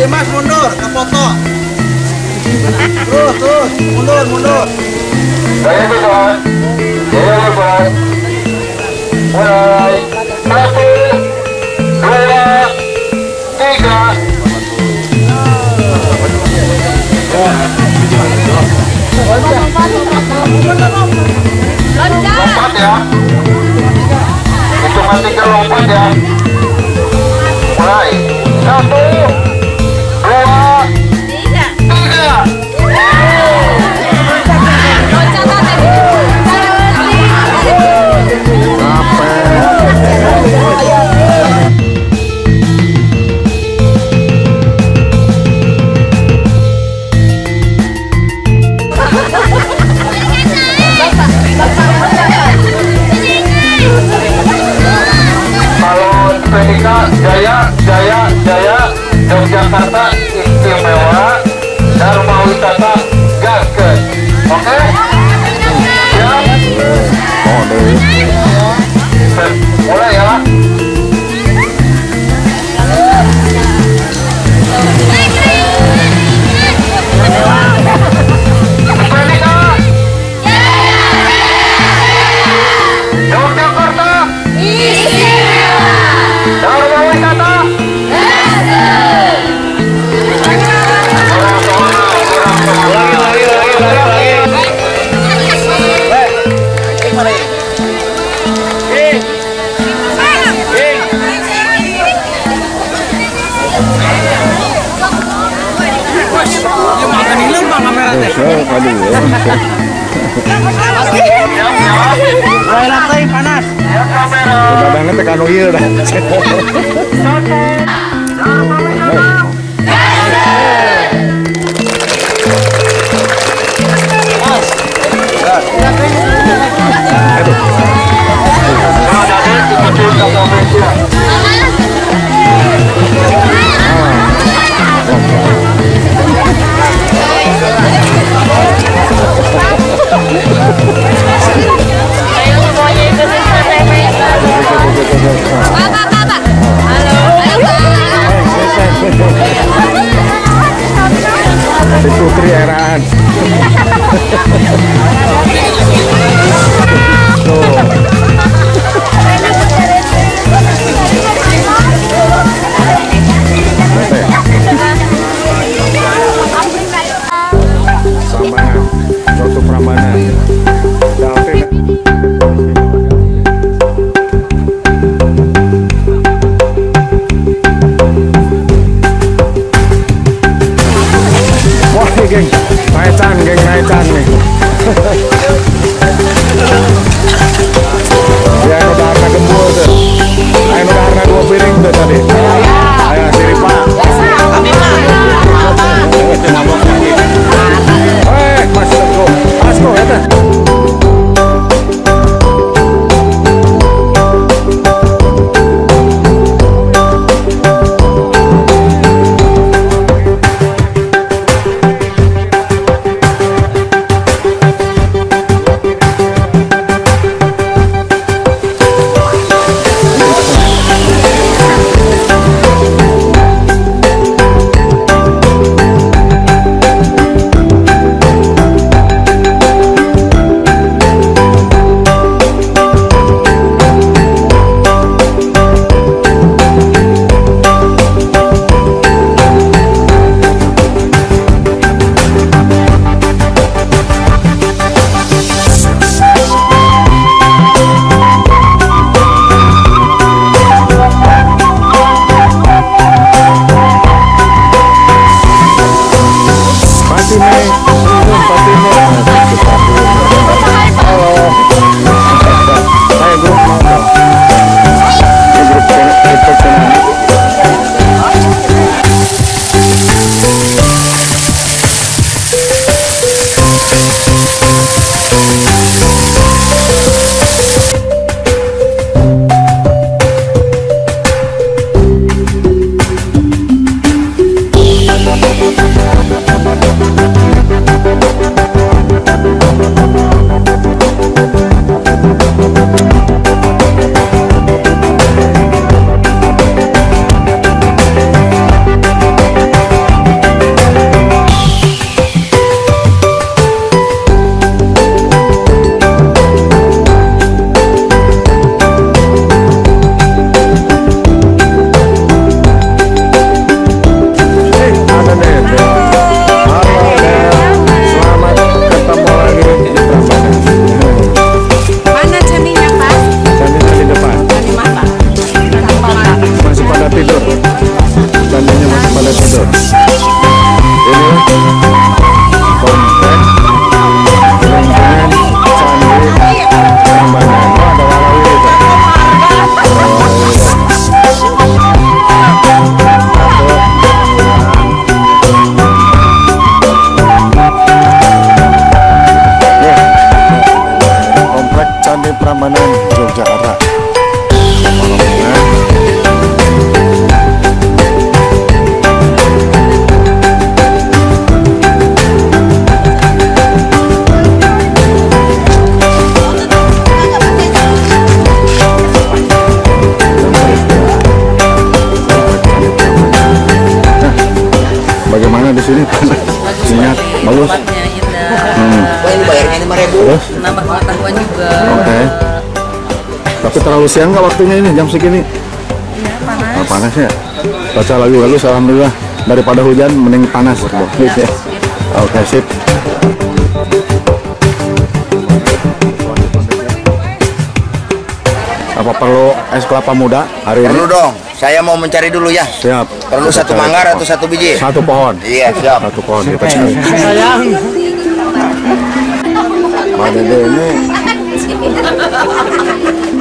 Mas mundur ke foto. Terus mundur. Saya bebas. Mulai 1, 2, 3. Lompat ya. Hitungan 3 lompat ya. Mulai 1, 2, 3. Jaya, Yogyakarta istimewa, Dharma Wisata Gaskeun. Oke? Siap? Mulai ya. Yogyakarta istimewa, Dharma Wisata. Panas. Kadang-kadang tekan ieu dah. Putri eraan. Prambanan, suatu Prambanan. Geng, naecan nih. sini panas. Minyak bagus. Tempatnya indah. Wah, ini bayarnya 5.000. Terus? Nambah pengetahuan juga. Oke. Tapi terlalu siang nggak waktunya ini jam segini? Iya, panas. Oh, panas ya. Baca lagu bagus, alhamdulillah. Daripada hujan mending panas. Iya. Oke, sip. Apa perlu es kelapa muda hari ini? Perlu dong. Saya mau mencari dulu ya. Siap. Perlu Kita satu cari. manggar atau satu biji? Satu pohon. Iya, siap. Satu pohon kita cari. Mbak Dede ini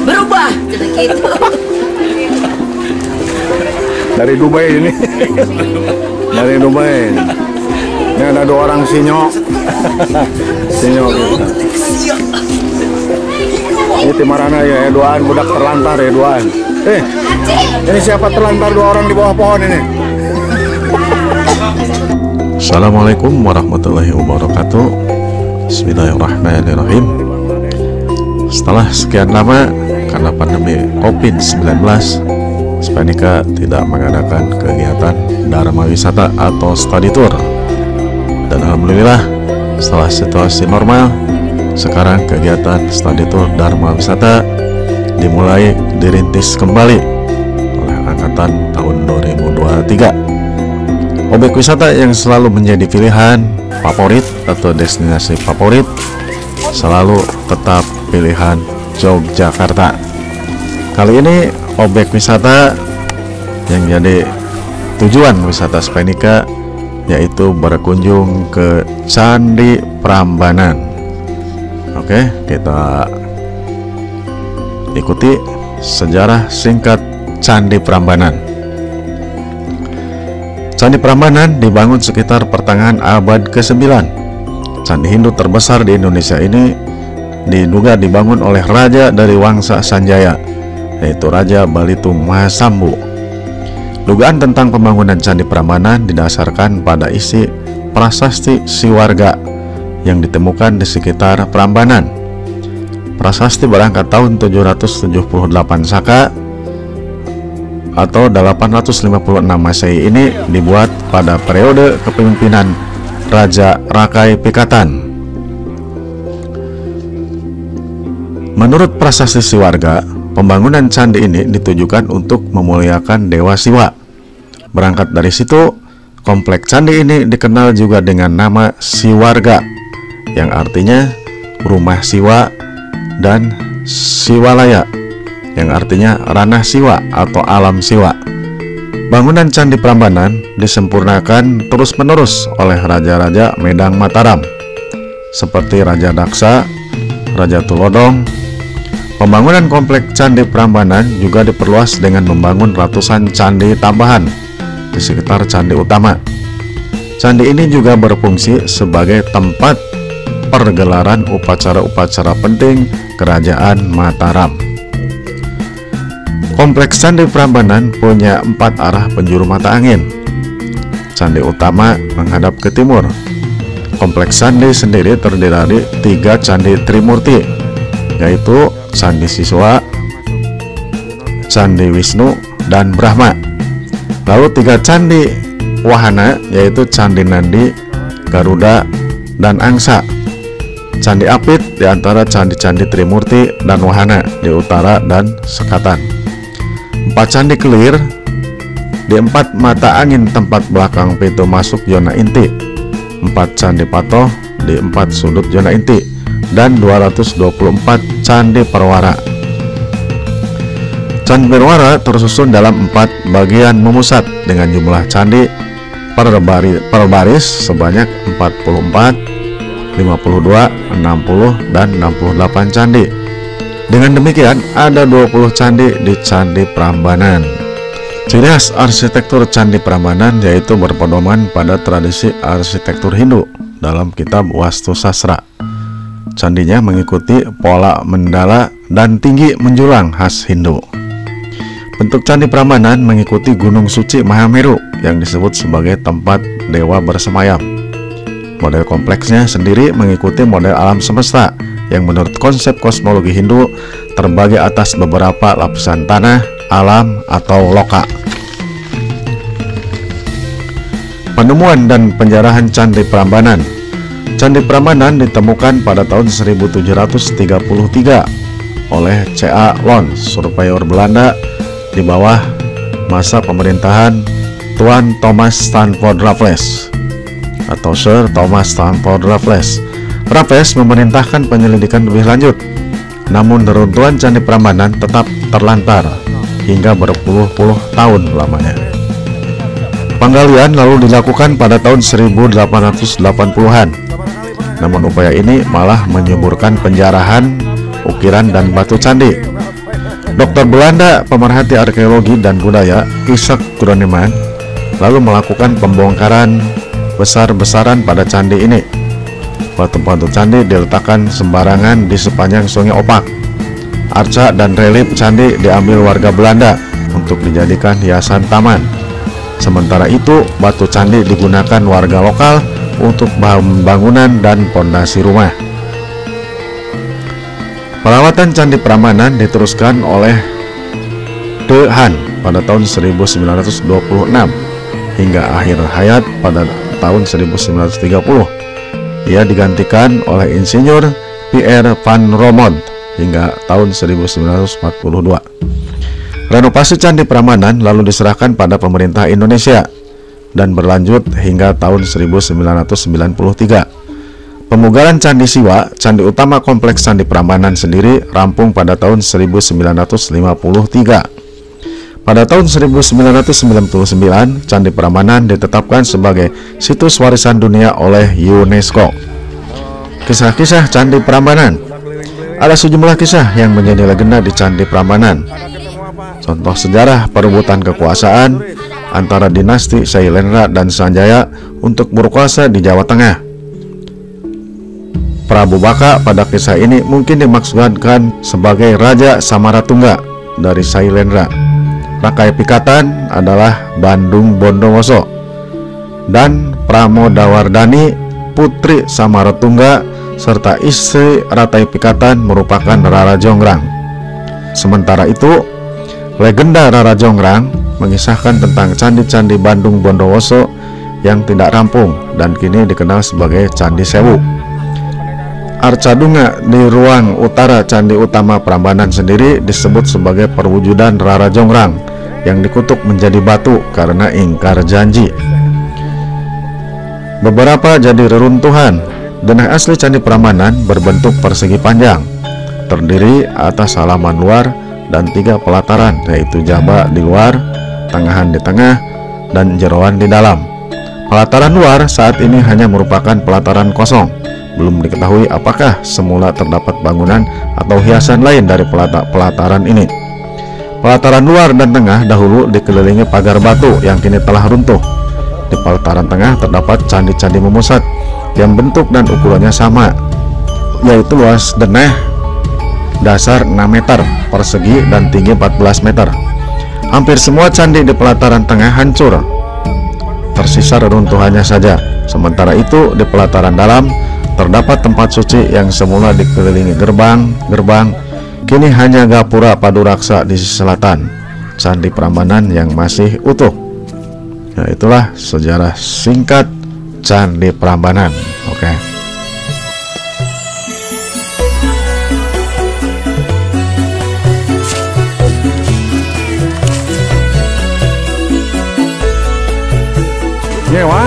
Berubah jadi gitu. dari Dubai ini. Dari Dubai. Ini ada 2 orang sinyo. Sinyo gitu. Ini Timarana ya, Eduan budak terlantar ya, Eduan. Ini siapa terlantar 2 orang di bawah pohon ini? Assalamualaikum warahmatullahi wabarakatuh. Bismillahirrahmanirrahim. Setelah sekian lama karena pandemi COVID-19, Spanika tidak mengadakan kegiatan Dharma Wisata atau study tour. Dan alhamdulillah setelah situasi normal, sekarang kegiatan study tour Dharma Wisata dimulai dirintis kembali oleh angkatan tahun 2023. Objek wisata yang selalu menjadi pilihan favorit atau destinasi favorit selalu tetap pilihan Yogyakarta. Kali ini objek wisata yang jadi tujuan wisata Spanika yaitu berkunjung ke Candi Prambanan. Oke, kita ikuti sejarah singkat Candi Prambanan. Candi Prambanan dibangun sekitar pertengahan abad ke-9. Candi Hindu terbesar di Indonesia ini diduga dibangun oleh raja dari Wangsa Sanjaya, yaitu Raja Balitung Mahasambu. Dugaan tentang pembangunan Candi Prambanan didasarkan pada isi prasasti Siwarga yang ditemukan di sekitar Prambanan. Prasasti berangkat tahun 778 Saka atau 856 Masehi ini dibuat pada periode kepemimpinan Raja Rakai Pikatan. Menurut prasasti Siwarga, pembangunan candi ini ditujukan untuk memuliakan Dewa Siwa. Berangkat dari situ, kompleks candi ini dikenal juga dengan nama Siwarga, yang artinya rumah Siwa, dan Siwalaya, yang artinya ranah Siwa atau alam Siwa. Bangunan Candi Prambanan disempurnakan terus-menerus oleh raja-raja Medang Mataram, seperti Raja Daksa, Raja Tulodong. Pembangunan kompleks Candi Prambanan juga diperluas dengan membangun ratusan candi tambahan di sekitar candi utama. Candi ini juga berfungsi sebagai tempat pergelaran upacara-upacara penting Kerajaan Mataram. Kompleks Candi Prambanan punya 4 arah penjuru mata angin. Candi utama menghadap ke timur. Kompleks candi sendiri terdiri dari 3 candi Trimurti, yaitu Candi Siswa, Candi Wisnu, dan Brahma. Lalu 3 candi wahana, yaitu Candi Nandi, Garuda, dan Angsa. Candi Apit di antara candi-candi Trimurti dan wahana di utara dan sekatan. 4 candi Kelir di 4 mata angin tempat belakang pintu masuk zona inti. 4 candi Patoh di 4 sudut zona inti, dan 224 candi Perwara. Candi Perwara tersusun dalam 4 bagian memusat dengan jumlah candi per baris sebanyak 44, 52, 60, dan 68 candi. Dengan demikian, ada 20 candi di Candi Prambanan. Ciri khas arsitektur Candi Prambanan yaitu berpedoman pada tradisi arsitektur Hindu dalam kitab Wastu Sastra. Candinya mengikuti pola mendala dan tinggi menjulang khas Hindu. Bentuk Candi Prambanan mengikuti Gunung Suci Mahameru yang disebut sebagai tempat dewa bersemayam. Model kompleksnya sendiri mengikuti model alam semesta yang menurut konsep kosmologi Hindu terbagi atas beberapa lapisan tanah, alam, atau loka. Penemuan dan penjarahan Candi Prambanan. Candi Prambanan ditemukan pada tahun 1733 oleh C.A. Lons, surveyor Belanda di bawah masa pemerintahan Tuan Thomas Stamford Raffles atau Sir Thomas Stamford Raffles. Raffles memerintahkan penyelidikan lebih lanjut, namun reruntuhan Candi Prambanan tetap terlantar hingga berpuluh-puluh tahun lamanya. Penggalian lalu dilakukan pada tahun 1880-an. Namun upaya ini malah menyuburkan penjarahan, ukiran dan batu candi. Dokter Belanda pemerhati arkeologi dan budaya Isaac Groneman lalu melakukan pembongkaran besar-besaran pada candi ini. Batu-batu candi diletakkan sembarangan di sepanjang Sungai Opak. Arca dan relief candi diambil warga Belanda untuk dijadikan hiasan taman. Sementara itu, batu candi digunakan warga lokal untuk bahan bangunan dan pondasi rumah. Perawatan Candi Prambanan diteruskan oleh De Haan pada tahun 1926 hingga akhir hayat pada tahun 1930. Ia digantikan oleh Insinyur Pierre van Romont hingga tahun 1942. Renovasi Candi Prambanan lalu diserahkan pada pemerintah Indonesia dan berlanjut hingga tahun 1993. Pemugaran Candi Siwa, candi utama kompleks Candi Prambanan sendiri rampung pada tahun 1953. Pada tahun 1999, Candi Prambanan ditetapkan sebagai situs warisan dunia oleh UNESCO. Kisah-kisah Candi Prambanan. Ada sejumlah kisah yang menjadi legenda di Candi Prambanan. Contoh sejarah perebutan kekuasaan antara dinasti Sailendra dan Sanjaya untuk berkuasa di Jawa Tengah. Prabu Baka pada kisah ini mungkin dimaksudkan sebagai Raja Samaratungga dari Sailendra. Rakai Pikatan adalah Bandung Bondowoso, dan Pramodawardhani putri Samaratungga serta istri Rakai Pikatan merupakan Rara Jonggrang. Sementara itu, legenda Rara Jonggrang mengisahkan tentang candi-candi Bandung Bondowoso yang tidak rampung dan kini dikenal sebagai Candi Sewu. Arca Dunga di ruang utara Candi Utama Prambanan sendiri disebut sebagai perwujudan Rara Jonggrang yang dikutuk menjadi batu karena ingkar janji. Beberapa jadi reruntuhan. Denah asli Candi Prambanan berbentuk persegi panjang, terdiri atas halaman luar dan 3 pelataran, yaitu jaba di luar, tengahan di tengah, dan jeroan di dalam. Pelataran luar saat ini hanya merupakan pelataran kosong. Belum diketahui apakah semula terdapat bangunan atau hiasan lain dari pelataran ini. Pelataran luar dan tengah dahulu dikelilingi pagar batu yang kini telah runtuh. Di pelataran tengah terdapat candi-candi memusat yang bentuk dan ukurannya sama, yaitu luas denah dasar 6 meter persegi dan tinggi 14 meter. Hampir semua candi di pelataran tengah hancur, tersisa reruntuhannya saja. Sementara itu di pelataran dalam terdapat tempat suci yang semula dikelilingi gerbang, kini hanya gapura Paduraksa di sisi selatan Candi Prambanan yang masih utuh. Nah, itulah sejarah singkat Candi Prambanan. Oke. Nyewa.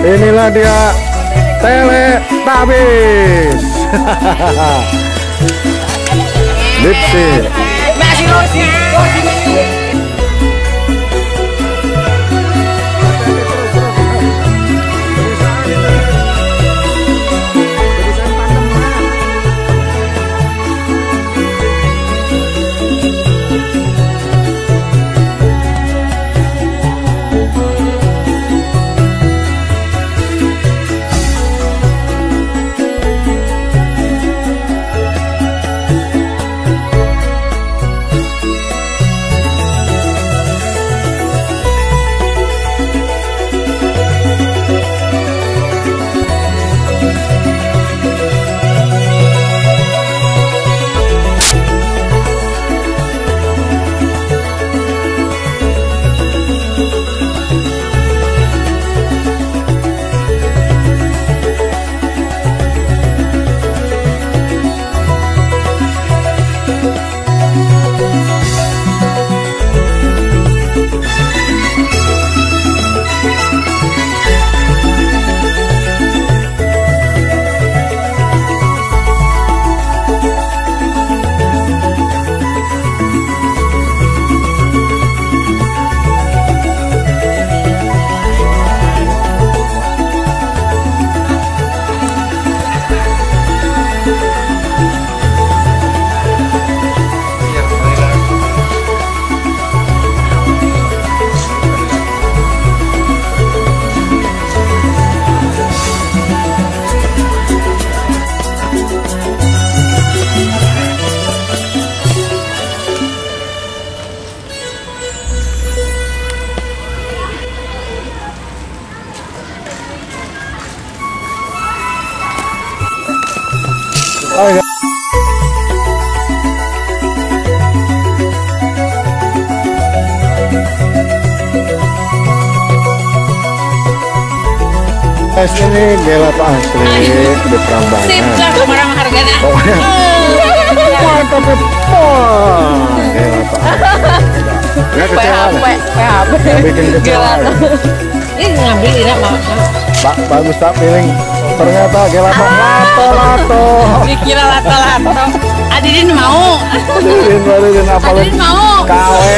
Inilah dia Teletubbies. Lipsi. Oh, iya. Guys, ini gelato asli di Prambanan. Sip lah kemarin harganya. Pokoknya mantap ya. Gelato asli. Nggak kecewa lah. PHP. Nggak bikin kecewa ya. Ini ngambil tidak mau. Pak, bagus tak piring. Ternyata gelato lato. Dikira lato-lato. Adidin mau. Adidin apa lagi? Adidin mau. Kawe.